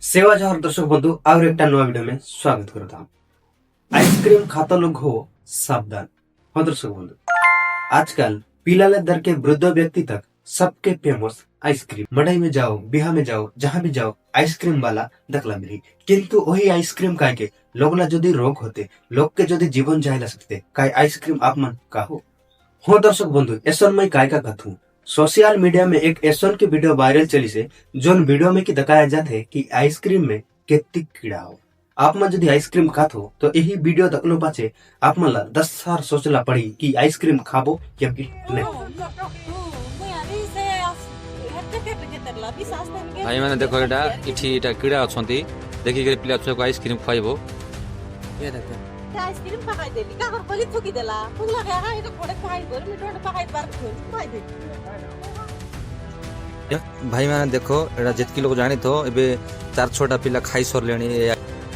सेवा जहार दर्शक बंधु और एक नया वीडियो में स्वागत करता हूँ। आइसक्रीम खाता लोग हो सावधान। हाँ दर्शक बंधु, आजकल पीला दर के वृद्ध व्यक्ति तक सबके फेमस आइसक्रीम मड़ई में जाओ, बिहा में जाओ, जहाँ भी जाओ आइसक्रीम वाला दखला मिली। किंतु वही आइसक्रीम खाए के लोग ला जदि रोग होते, लोग के जदि जीवन जाए ला सकते, काय आइसक्रीम आप मन का हो। हाँ दर्शक बंधु, ऐसा मैं काय का कहूँ, सोशल मीडिया में एक ऐसा की वीडियो वायरल चली से जोन वीडियो में की दिखाया जाते है कि आइसक्रीम में कितनी कीड़ा हो। आप मन यदि आइसक्रीम खात हो तो यही वीडियो देखलो पाचे आप मन ला 10 साल सोचला पड़ी कि आइसक्रीम खाबो या फिर नहीं। भाई मैंने देखो एटा इठी एटा कीड़ा अछंती देखि के पिला छको आइसक्रीम खाइबो ये देखो आइसक्रीम पकाई देली का कर बलि थुकी देला फुग लगा हा एटा कोडे पकाई गोर मिठो पकाई बार पकाई दे। भाई मैंने देखो एटा जितकी लोग जानी तो एबे 4-6टा पिला खाई सर लेनी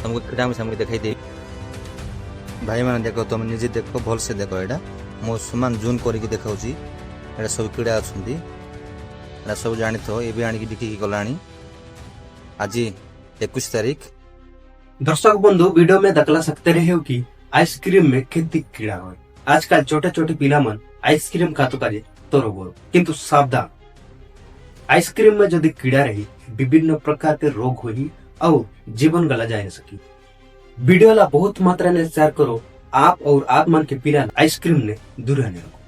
हमको कीड़ा में हमको दिखाई दे। भाई मैंने देखो तुम निजे देखो भल से देखो एटा मो समान जून करके देखाउची एटा सब कीड़ा अछंती एटा सब जानी तो एबे आनी की दिखी गलानी आज 21 तारीख। दर्शक बंधु, वीडियो में दखला सकते रहे हो कि आइसक्रीम में कितनी कीड़ा हो। आजकल छोटे छोटे पिला मन आइसक्रीम खातो करे तो रोग, किंतु सावधान, आइसक्रीम में यदि कीड़ा रही विभिन्न प्रकार के रोग होगी और जीवन गला जाए सकी। वीडियो ला बहुत मात्रा में शेयर करो आप और आप मन के पिला आइसक्रीम ने दूर रहने रखो।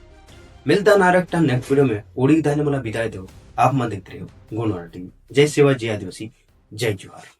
मिलता नारक नेक्स्ट वीडियो में उड़ी दाने मला विदाई दो। आप मन देखते रहो गुणवार टीवी। जय सेवा, जय आदिवासी, जय जोहार।